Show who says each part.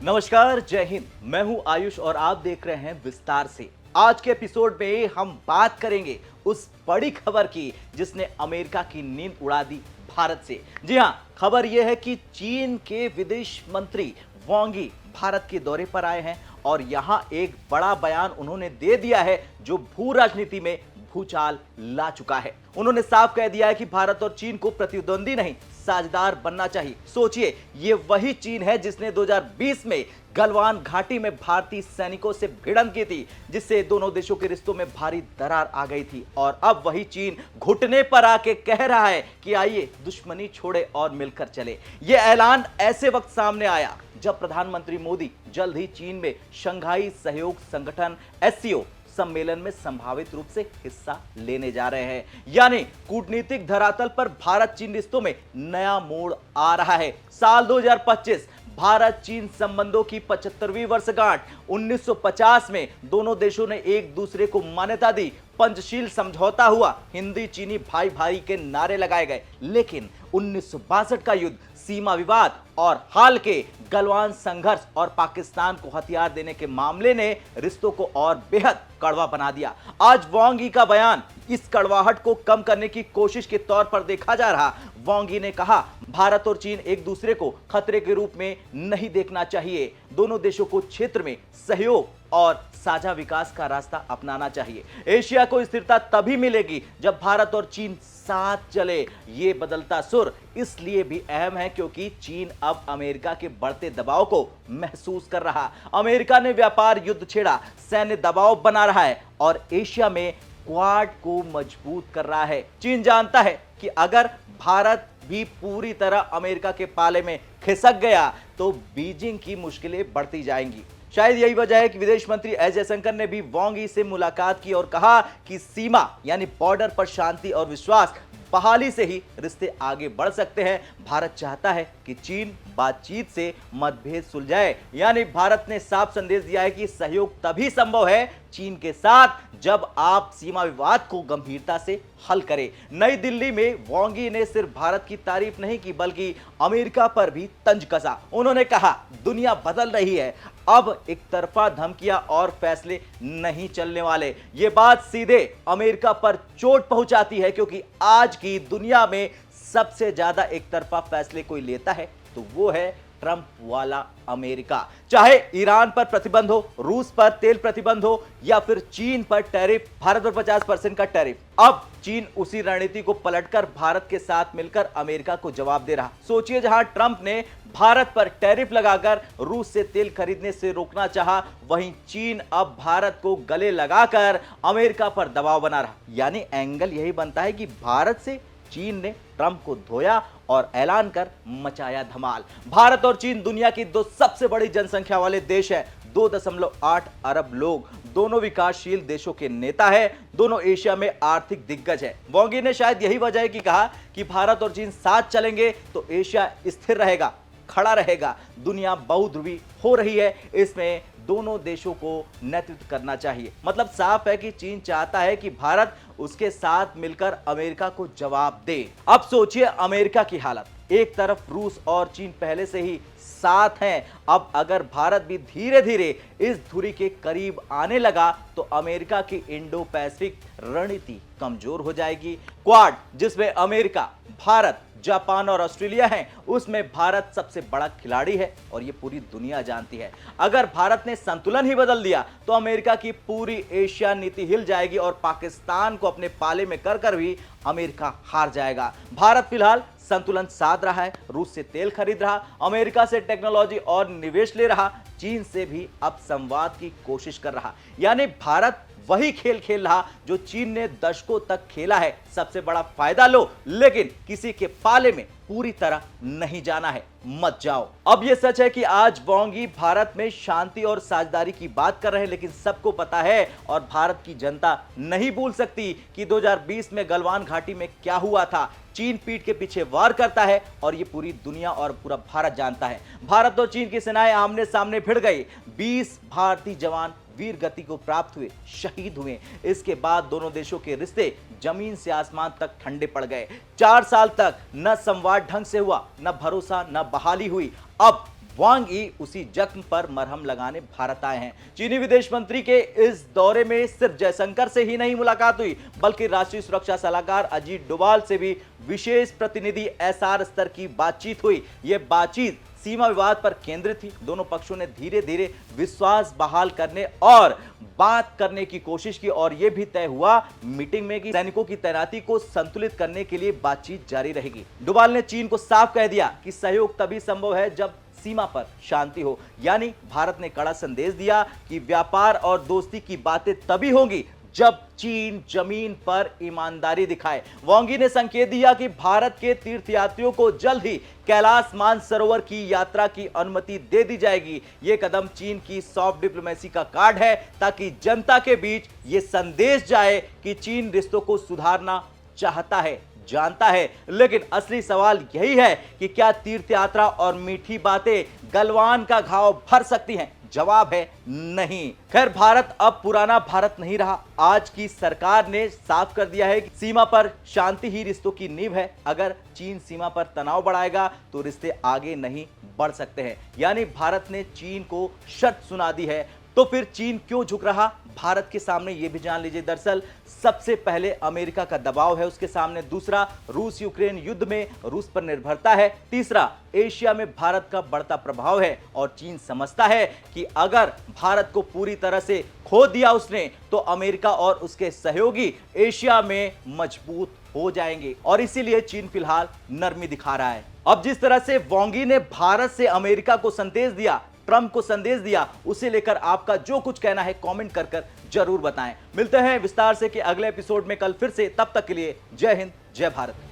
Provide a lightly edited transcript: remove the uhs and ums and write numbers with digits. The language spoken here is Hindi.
Speaker 1: नमस्कार, जय हिंद। मैं हूं आयुष और आप देख रहे हैं विस्तार से। आज के एपिसोड में हम बात करेंगे उस बड़ी खबर की जिसने अमेरिका की नींद उड़ा दी भारत से। जी हां, खबर यह है कि चीन के विदेश मंत्री वांग यी भारत के दौरे पर आए हैं और यहां एक बड़ा बयान उन्होंने दे दिया है जो भू राजनीति में भूचाल ला चुका है। उन्होंने साफ कह दिया है कि भारत और चीन को प्रतिद्वंदी नहीं, साझेदार बनना चाहिए। सोचिए, ये वही चीन है जिसने 2020 में गलवान घाटी में भारतीय सैनिकों से भिड़ंत की थी, जिससे दोनों देशों के रिश्तों में भारी दरार आ गई थी। और अब वही चीन घुटने पर आके कह रहा है कि आइए दुश्मनी छोड़े और मिलकर चले। ये ऐलान ऐसे वक्त सामने आया जब प्रधानमंत्री मोदी जल्द ही चीन में शंघाई सहयोग संगठन एससीओ सम्मेलन में संभावित रूप से हिस्सा लेने जा रहे हैं। यानी कूटनीतिक धरातल पर भारत चीन रिश्तों में नया मोड़ आ रहा है। साल 2025 भारत चीन संबंधों की 75वीं वर्षगांठ। 1950 में दोनों देशों ने एक दूसरे को मान्यता दी, पंचशील समझौता हुआ, हिंदी चीनी भाई भाई के नारे लगाए गए। लेकिन 1962 का युद्ध, सीमा विवाद और हाल के गलवान संघर्ष और पाकिस्तान को हथियार देने के मामले ने रिश्तों को और बेहद कड़वा बना दिया। आज वांग यी का बयान इस कड़वाहट को कम करने की कोशिश के तौर पर देखा जा रहा। वांग यी ने कहा, भारत और चीन एक दूसरे को खतरे के रूप में नहीं देखना चाहिए। दोनों देशों को क्षेत्र में सहयोग और साझा विकास का रास्ता अपनाना चाहिए। एशिया को स्थिरता तभी मिलेगी जब भारत और चीन साथ चले। ये बदलता सुर इसलिए भी अहम है क्योंकि चीन अब अमेरिका के बढ़ते दबाव को महसूस कर रहा। अमेरिका ने व्यापार युद्ध छेड़ा, सैन्य दबाव बना रहा है और एशिया में क्वाड को मजबूत कर रहा है। चीन जानता है कि अगर भारत भी पूरी तरह अमेरिका के पाले में खिसक गया तो बीजिंग की मुश्किलें बढ़ती जाएंगी। शायद यही वजह है कि विदेश मंत्री एस जयशंकर ने भी वांग यी से मुलाकात की और कहा कि सीमा यानी बॉर्डर पर शांति और विश्वास बहाली से ही रिश्ते आगे बढ़ सकते हैं। भारत चाहता है कि चीन बातचीत से मतभेद सुलझाए। यानी भारत ने साफ संदेश दिया है कि सहयोग तभी संभव है चीन के साथ जब आप सीमा विवाद को गंभीरता से हल करें। नई दिल्ली में वांग यी ने सिर्फ भारत की तारीफ नहीं की बल्कि अमेरिका पर भी तंज कसा। उन्होंने कहा, दुनिया बदल रही है, अब एक तरफा धमकियां और फैसले नहीं चलने वाले। ये बात सीधे अमेरिका पर चोट पहुंचाती है क्योंकि आज की दुनिया में सबसे ज्यादा एक तरफा फैसले कोई लेता है तो वो है ट्रंप वाला अमेरिका। चाहे ईरान पर प्रतिबंध हो, रूस पर तेल प्रतिबंध हो या फिर चीन पर टैरिफ, भारत पर 50% का टैरिफ। अब चीन उसी रणनीति को पलटकर भारत के साथ मिलकर अमेरिका को जवाब दे रहा। सोचिए, जहां ट्रंप ने भारत पर टैरिफ लगाकर रूस से तेल खरीदने से रोकना चाहा, वहीं चीन अब भारत को गले लगाकर अमेरिका पर दबाव बना रहा। यानी एंगल यही बनता है कि भारत से चीन ने ट्रंप को धोया और ऐलान कर मचाया धमाल। भारत और चीन दुनिया की दो सबसे बड़ी जनसंख्या वाले देश हैं। 2.8 अरब लोग, दोनों विकासशील देशों के नेता हैं, दोनों एशिया में आर्थिक दिग्गज हैं। वांग यी ने शायद यही वजह है कि कहा कि भारत और चीन साथ चलेंगे तो एशिया स्थिर रहेगा, खड़ा रहेगा। दुनिया बहुध्रुवी हो रही है, इसमें दोनों देशों को नेतृत्व करना चाहिए। मतलब साफ है कि चीन चाहता है कि भारत उसके साथ मिलकर अमेरिका को जवाब दे। अब सोचिए अमेरिका की हालत, एक तरफ रूस और चीन पहले से ही साथ हैं, अब अगर भारत भी धीरे धीरे इस धुरी के करीब आने लगा तो अमेरिका की इंडो पैसिफिक रणनीति कमजोर हो जाएगी। क्वाड, जिसमें अमेरिका, भारत, जापान और ऑस्ट्रेलिया हैं, उसमें भारत सबसे बड़ा खिलाड़ी है और ये पूरी दुनिया जानती है। अगर भारत ने संतुलन ही बदल दिया तो अमेरिका की पूरी एशिया नीति हिल जाएगी और पाकिस्तान को अपने पाले में कर भी अमेरिका हार जाएगा। भारत फिलहाल संतुलन साध रहा है, रूस से तेल खरीद रहा, अमेरिका से टेक्नोलॉजी और निवेश ले रहा, चीन से भी अब संवाद की कोशिश कर रहा। यानी भारत वही खेल खेल रहा जो चीन ने दशकों तक खेला है। सबसे बड़ा फायदा लो, लेकिन किसी के पाले में पूरी तरह नहीं जाना है, मत जाओ। अब यह सच है कि आज वांग यी भारत में शांति और साझेदारी की बात कर रहे हैं, लेकिन सबको पता है और भारत की जनता नहीं भूल सकती कि 2020 में गलवान घाटी में क्या हुआ था। चीन पीठ के पीछे वार करता है और ये पूरी दुनिया और पूरा भारत जानता है। भारत और चीन की सेनाएं आमने सामने भिड़ गई। 20 भारतीय जवान वीर गति को प्राप्त हुए, शहीद हुए। इसके बाद दोनों देशों के रिश्ते जमीन से आसमान तक ठंडे पड़ गए। 4 साल तक न संवाद ढंग से हुआ, न भरोसा, न बहाली हुई। अब वांग यी उसी जख्म पर मरहम लगाने भारत आए हैं। चीनी विदेश मंत्री के इस दौरे में सिर्फ जयशंकर से ही नहीं मुलाकात हुई, बल्कि राष्ट्रीय सुरक्षा सलाहकार अजीत डोभाल से भी विशेष प्रतिनिधि एसआर स्तर की बातचीत हुई। यह बातचीत सीमा विवाद पर केंद्रित थी। दोनों पक्षों ने धीरे धीरे विश्वास बहाल करने और बात करने की कोशिश की और यह भी तय हुआ मीटिंग में कि सैनिकों की तैनाती को संतुलित करने के लिए बातचीत जारी रहेगी। डोभाल ने चीन को साफ कह दिया कि सहयोग तभी संभव है जब सीमा पर शांति हो। यानी भारत ने कड़ा संदेश दिया कि व्यापार और दोस्ती की बातें तभी होंगी जब चीन जमीन पर ईमानदारी दिखाए। वांग यी ने संकेत दिया कि भारत के तीर्थयात्रियों को जल्द ही कैलाश मानसरोवर की यात्रा की अनुमति दे दी जाएगी। यह कदम चीन की सॉफ्ट डिप्लोमेसी का कार्ड है, ताकि जनता के बीच यह संदेश जाए कि चीन रिश्तों को सुधारना चाहता है, जानता है। लेकिन असली सवाल यही है कि क्या तीर्थ यात्रा और मीठी बातें गलवान का घाव भर सकती हैं? जवाब है नहीं। खैर, भारत अब पुराना भारत नहीं रहा। आज की सरकार ने साफ कर दिया है कि सीमा पर शांति ही रिश्तों की नींव है। अगर चीन सीमा पर तनाव बढ़ाएगा तो रिश्ते आगे नहीं बढ़ सकते हैं। यानी भारत ने चीन को शर्त सुना दी है। तो फिर चीन क्यों झुक रहा भारत के सामने, यह भी जान लीजिए। दरअसल सबसे पहले अमेरिका का दबाव है उसके सामने। दूसरा, रूस यूक्रेन युद्ध में रूस पर निर्भरता है। तीसरा, एशिया में भारत का बढ़ता प्रभाव है और चीन समझता है कि अगर भारत को पूरी तरह से खो दिया उसने तो अमेरिका और उसके सहयोगी एशिया में मजबूत हो जाएंगे और इसीलिए चीन फिलहाल नरमी दिखा रहा है। अब जिस तरह से वांग यी ने भारत से अमेरिका को संदेश दिया, ट्रंप को संदेश दिया, उसे लेकर आपका जो कुछ कहना है कमेंट कर जरूर बताएं। मिलते हैं विस्तार से के अगले एपिसोड में कल फिर से। तब तक के लिए जय हिंद, जय भारत।